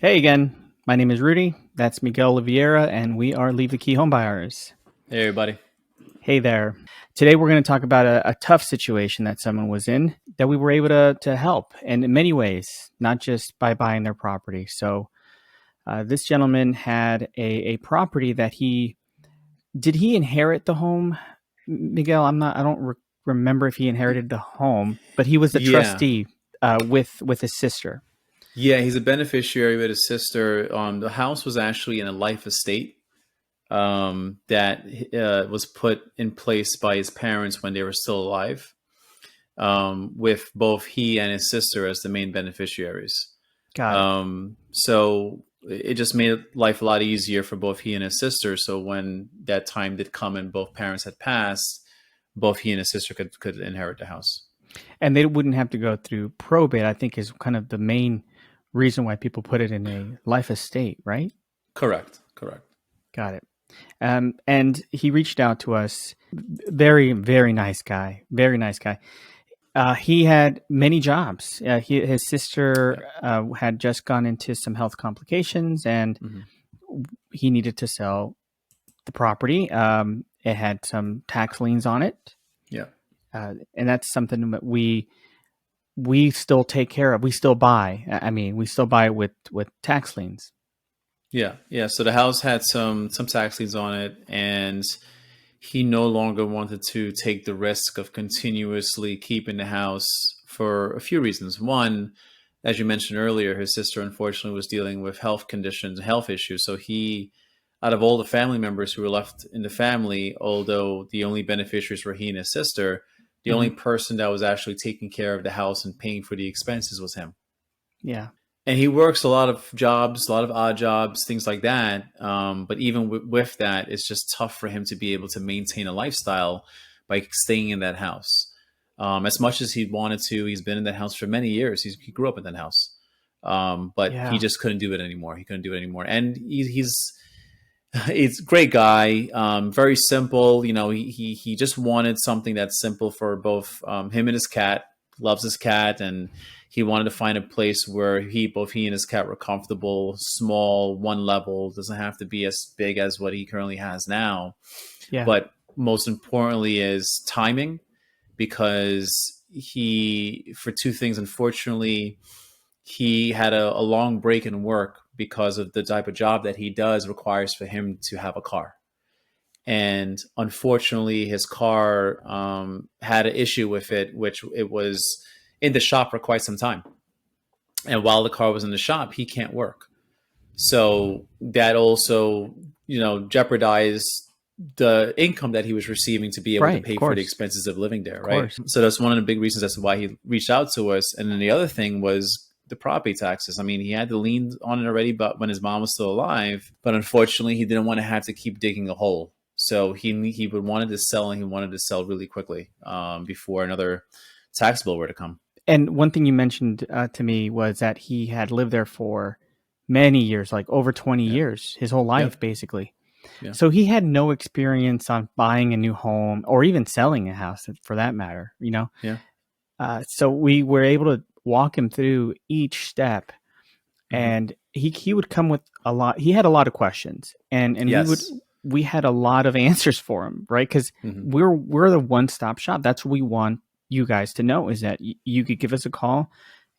Hey again, my name is Rudy. That's Miguel Oliveira, and we are Leave the Key Home Buyers. Hey, everybody. Hey there. Today we're going to talk about a tough situation that someone was in that we were able to help, and in many ways, not just by buying their property. So, this gentleman had a property that he inherit the home, Miguel? I don't remember if he inherited the home, but he was the Yeah. trustee with his sister. Yeah, he's a beneficiary with his sister. The house was actually in a life estate that was put in place by his parents when they were still alive, with both he and his sister as the main beneficiaries. Got it. So it just made life a lot easier for both he and his sister. So when that time did come and both parents had passed, both he and his sister could inherit the house. And they wouldn't have to go through probate, I think, is kind of the main reason why people put it in a life estate, right? Correct. Correct. Got it. And he reached out to us. Very, very nice guy. Very nice guy. He had many jobs. His sister Yep. had just gone into some health complications, and Hmm. he needed to sell the property. It had some tax liens on it, Yeah. and that's something that we still take care of. We still buy. I mean, we still buy it with tax liens. Yeah, yeah. So the house had some tax liens on it, and he no longer wanted to take the risk of continuously keeping the house for a few reasons. One, as you mentioned earlier, his sister unfortunately was dealing with health conditions, health issues. So he, out of all the family members who were left in the family, although the only beneficiaries were he and his sister, the only Hmm. person that was actually taking care of the house and paying for the expenses was him. Yeah, And he works a lot of jobs, a lot of odd jobs, things like that. But even with that, it's just tough for him to be able to maintain a lifestyle by staying in that house. As much as he wanted to, he's been in that house for many years. He grew up in that house, but he yeah, just couldn't do it anymore. He couldn't do it anymore. And he's a great guy, very simple. You know, he just wanted something that's simple for both him and his cat. Loves his cat, and he wanted to find a place where both he and his cat were comfortable. Small, one level, doesn't have to be as big as what he currently has now. yeah. But most importantly is timing, because for two things, unfortunately, he had a long break in work because of the type of job that he does requires for him to have a car. And unfortunately, his car had an issue with it, which it was in the shop for quite some time. And while the car was in the shop, he can't work. So that also, jeopardized the income that he was receiving to be able to Right, of pay for the course, expenses of living there, of right? course. So that's one of the big reasons as to why he reached out to us. And then the other thing was the property taxes. I mean, he had the lien on it already, but when his mom was still alive, but unfortunately, he didn't want to have to keep digging a hole. So he would wanted to sell, and he wanted to sell really quickly before another tax bill were to come. And one thing you mentioned to me was that he had lived there for many years, like over 20 Yeah. years, his whole life, Yep. basically. Yeah. So he had no experience on buying a new home or even selling a house for that matter, you know? Yeah. So we were able to walk him through each step, Hmm. and he would come with he had a lot of questions, and Yes. we had a lot of answers for him, right? Because Hmm. we're the one-stop shop. That's what we want you guys to know, is that you could give us a call,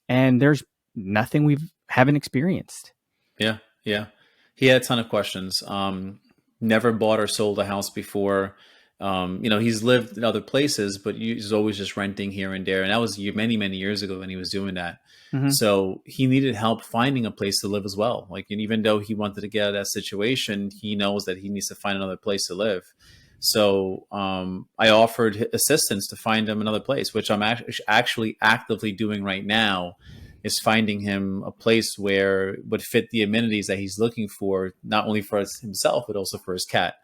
and there's nothing we haven't experienced. Yeah, yeah. He had a ton of questions. Never bought or sold a house before. He's lived in other places, but he's always just renting here and there. And that was many, many years ago when he was doing that. Hmm. So he needed help finding a place to live as well. Like, and even though he wanted to get out of that situation, he knows that he needs to find another place to live. So I offered assistance to find him another place, which I'm actually actively doing right now, is finding him a place where would fit the amenities that he's looking for, not only for himself but also for his cat.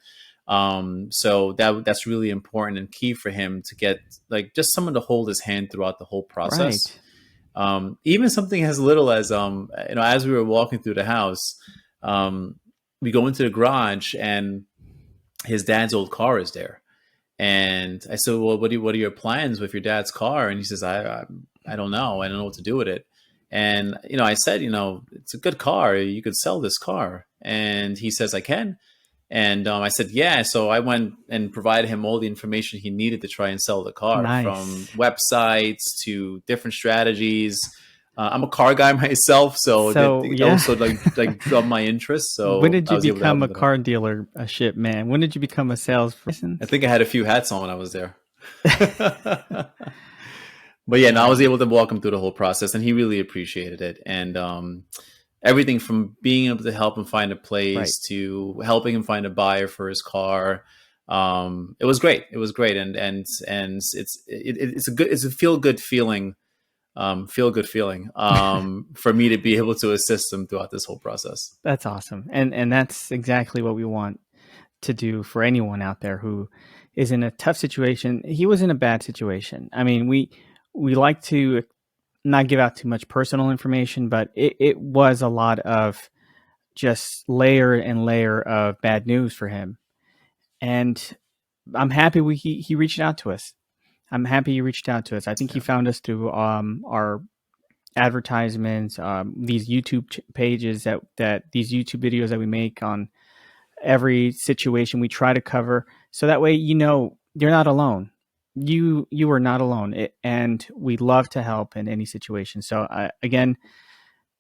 So that's really important and key for him to get, like, just someone to hold his hand throughout the whole process. Right. Even something as little as as we were walking through the house, um, we go into the garage and his dad's old car is there. And I said, "Well, what are your plans with your dad's car?" And he says, "I don't know. I don't know what to do with it." And I said, it's a good car. You could sell this car. And he says, I can. And I said, yeah. So I went and provided him all the information he needed to try and sell the car, from Nice. websites to different strategies. I'm a car guy myself, so that So yeah, also like drove my interest. when So did I you was able to help become him a with that. car dealer, a ship man? When did you become a sales person? I think I had a few hats on when I was there. But yeah, no, I was Um, able to walk him through the whole process, and he really appreciated it. And everything from being able to help him find a right. place to helping him find a buyer for his car. It was great. It was great, and it's a feel good feeling for me to be able to assist him throughout this whole process. That's awesome. And that's exactly what we want to do for anyone out there who is in a tough situation. He was in a bad situation. I mean, we like to not give out too much personal information, but it was a lot of just layer and layer of bad news for him. And I'm happy he reached out to us. I'm happy he reached out to us. I think he Yeah. found us through our advertisements, these YouTube pages that these YouTube videos that we make on every situation we try to cover, so that way you're not alone. You are not alone, and we love to help in any situation. So again,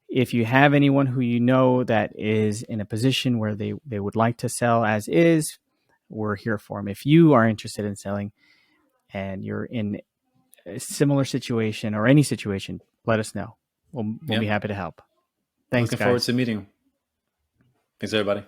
if you have anyone who that is in a position where they would like to sell as is, we're here for them. If you are interested in selling and you're in a similar situation or any situation, let us know. We'll be Yep. happy to help. Thanks, Looking forward guys. to meeting him. Thanks, everybody.